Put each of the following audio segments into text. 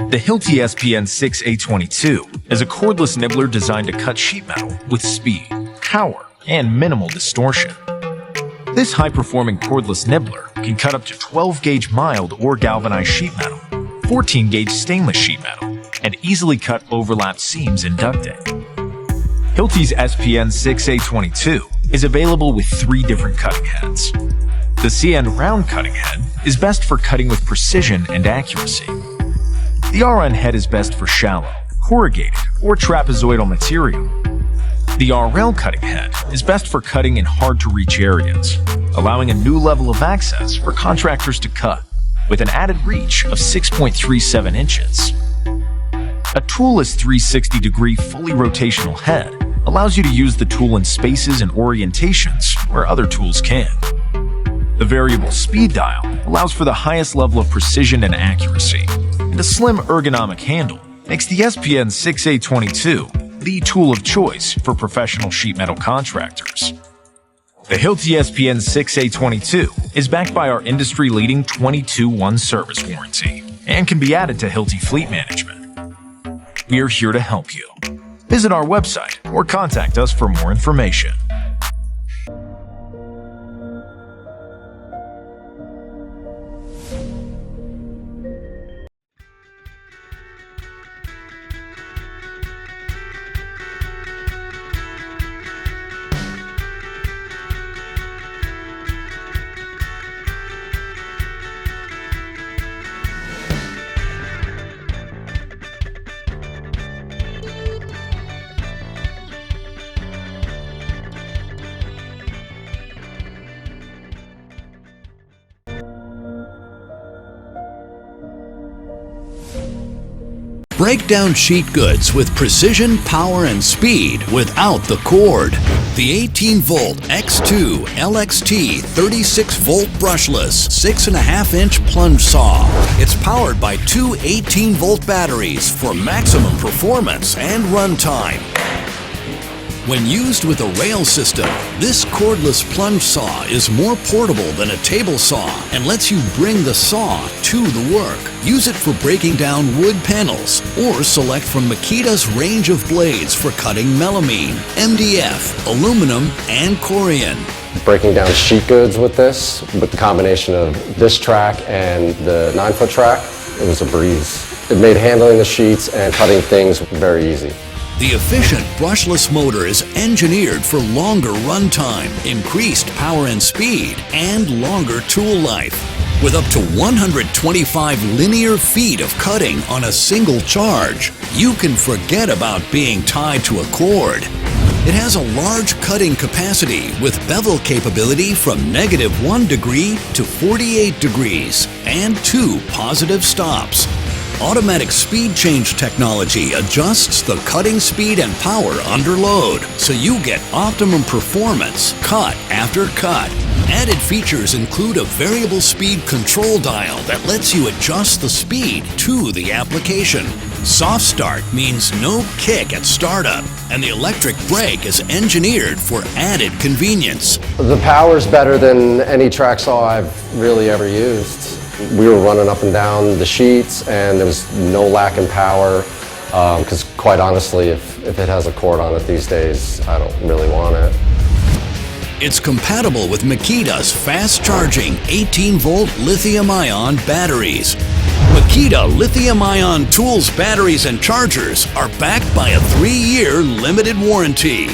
The Hilti SPN6A22 is a cordless nibbler designed to cut sheet metal with speed, power, and minimal distortion. This high-performing cordless nibbler can cut up to 12-gauge mild or galvanized sheet metal, 14-gauge stainless sheet metal, and easily cut overlapped seams in ducting. Hilti's SPN6A22 is available with 3 different cutting heads. The CN round cutting head is best for cutting with precision and accuracy. The RN head is best for shallow, corrugated, or trapezoidal material. The RL cutting head is best for cutting in hard-to-reach areas, allowing a new level of access for contractors to cut, with an added reach of 6.37 inches. A toolless 360-degree fully rotational head allows you to use the tool in spaces and orientations where other tools can. The variable speed dial allows for the highest level of precision and accuracy, and a slim ergonomic handle makes the SPN6A22 the tool of choice for professional sheet metal contractors. The Hilti SPN6A22 is backed by our industry-leading 22-1 service warranty and can be added to Hilti Fleet Management. We are here to help you. Visit our website or contact us for more information. Break down sheet goods with precision, power, and speed without the cord. The 18-volt X2 LXT 36-volt brushless 6.5-inch plunge saw. It's powered by 2 18-volt batteries for maximum performance and runtime. When used with a rail system, this cordless plunge saw is more portable than a table saw and lets you bring the saw to the work. Use it for breaking down wood panels or select from Makita's range of blades for cutting melamine, MDF, aluminum, and corian. Breaking down sheet goods with this, with the combination of this track and the 9-foot track, it was a breeze. It made handling the sheets and cutting things very easy. The efficient brushless motor is engineered for longer runtime, increased power and speed, and longer tool life. With up to 125 linear feet of cutting on a single charge, you can forget about being tied to a cord. It has a large cutting capacity with bevel capability from -1 degree to 48 degrees and 2 positive stops. Automatic speed change technology adjusts the cutting speed and power under load, so you get optimum performance cut after cut. Added features include a variable speed control dial that lets you adjust the speed to the application. Soft start means no kick at startup, and the electric brake is engineered for added convenience. The power's better than any track saw I've really ever used. We were running up and down the sheets and there was no lack in power, because quite honestly, if it has a cord on it these days, I don't really want it. It's compatible with Makita's fast-charging 18-volt lithium-ion batteries. Makita lithium-ion tools, batteries, and chargers are backed by a 3-year limited warranty.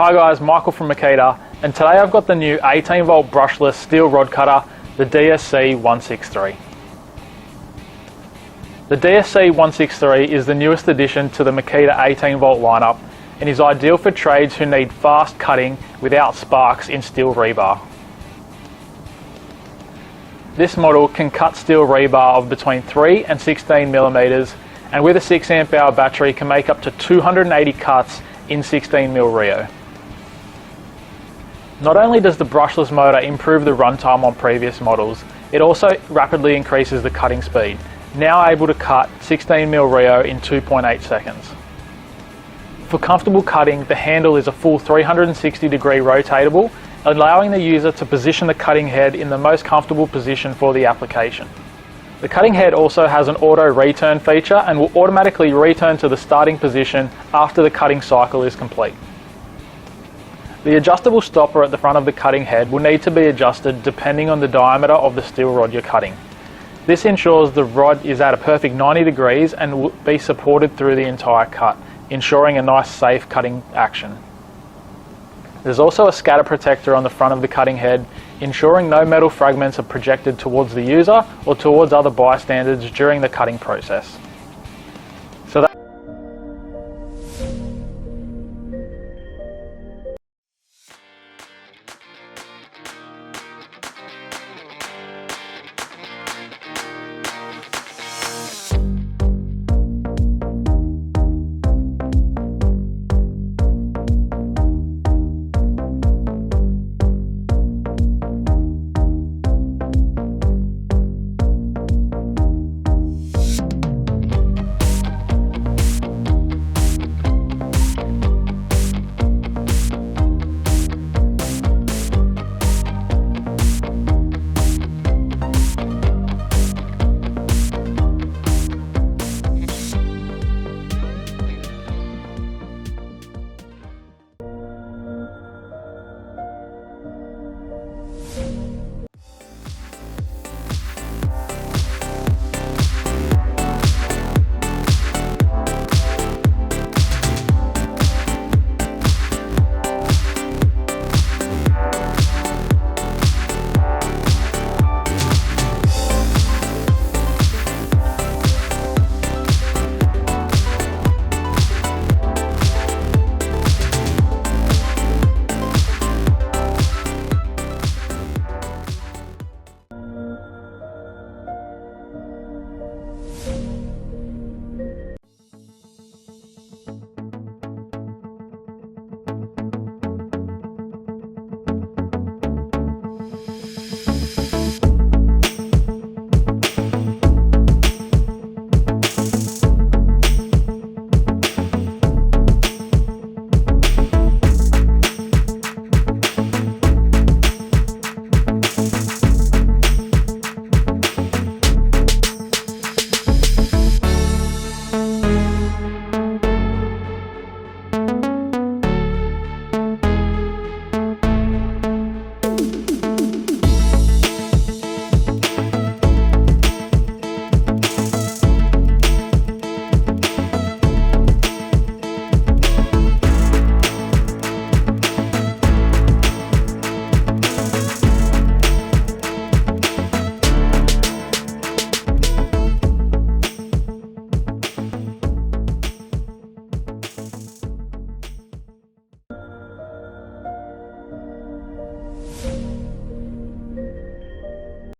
Hi guys, Michael from Makita, and today I've got the new 18 volt brushless steel rod cutter, the DSC 163. The DSC 163 is the newest addition to the Makita 18 volt lineup and is ideal for trades who need fast cutting without sparks in steel rebar. This model can cut steel rebar of between 3 and 16 millimeters, and with a 6 amp hour battery can make up to 280 cuts in 16 mil Rio. Not only does the brushless motor improve the runtime on previous models, it also rapidly increases the cutting speed, now able to cut 16 mil Rio in 2.8 seconds. For comfortable cutting, the handle is a full 360 degree rotatable, allowing the user to position the cutting head in the most comfortable position for the application. The cutting head also has an auto return feature and will automatically return to the starting position after the cutting cycle is complete. The adjustable stopper at the front of the cutting head will need to be adjusted depending on the diameter of the steel rod you're cutting. This ensures the rod is at a perfect 90 degrees and will be supported through the entire cut, ensuring a nice safe cutting action. There's also a scatter protector on the front of the cutting head, ensuring no metal fragments are projected towards the user or towards other bystanders during the cutting process.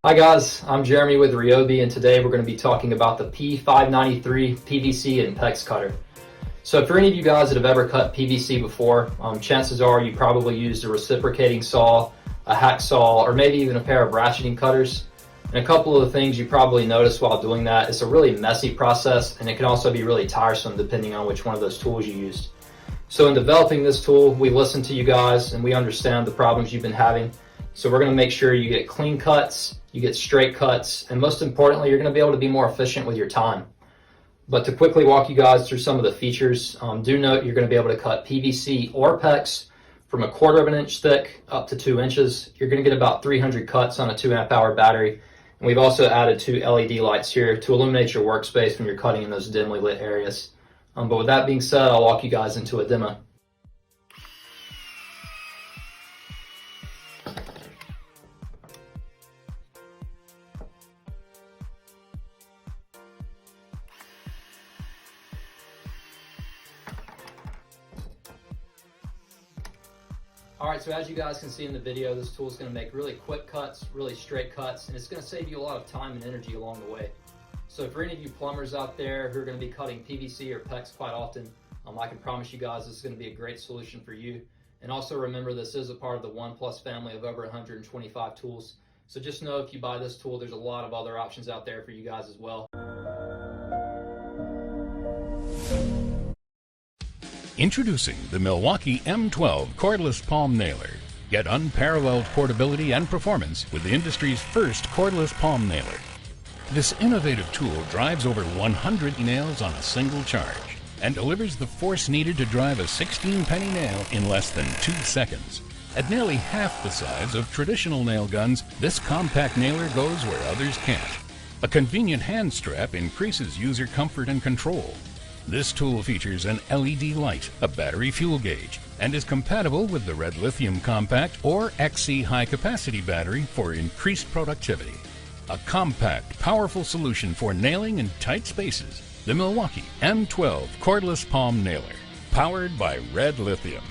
Hi guys, I'm Jeremy with Ryobi, and today we're going to be talking about the P593 PVC and PEX cutter. So for any of you guys that have ever cut PVC before, chances are you probably used a reciprocating saw, a hacksaw, or maybe even a pair of ratcheting cutters. And a couple of the things you probably noticed while doing that, it's a really messy process, and it can also be really tiresome depending on which one of those tools you used. So in developing this tool, we listened to you guys and we understand the problems you've been having. So we're going to make sure you get clean cuts, you get straight cuts, and most importantly, you're going to be able to be more efficient with your time. But to quickly walk you guys through some of the features, do note you're going to be able to cut PVC or PEX from 1/4 of an inch thick up to 2 inches. You're going to get about 300 cuts on a 2 amp hour battery. And we've also added 2 LED lights here to illuminate your workspace when you're cutting in those dimly lit areas. But with that being said, I'll walk you guys into a demo. Alright, so as you guys can see in the video, this tool is going to make really quick cuts, really straight cuts, and it's going to save you a lot of time and energy along the way. So for any of you plumbers out there who are going to be cutting PVC or PEX quite often, I can promise you guys this is going to be a great solution for you. And also remember, this is a part of the OnePlus family of over 125 tools. So just know if you buy this tool, there's a lot of other options out there for you guys as well. Introducing the Milwaukee M12 cordless palm nailer. Get unparalleled portability and performance with the industry's first cordless palm nailer. This innovative tool drives over 100 nails on a single charge and delivers the force needed to drive a 16-penny nail in less than 2 seconds. At nearly half the size of traditional nail guns, this compact nailer goes where others can't. A convenient hand strap increases user comfort and control. This tool features an LED light, a battery fuel gauge, and is compatible with the Red Lithium Compact or XC high-capacity battery for increased productivity. A compact, powerful solution for nailing in tight spaces. The Milwaukee M12 Cordless Palm Nailer, powered by Red Lithium.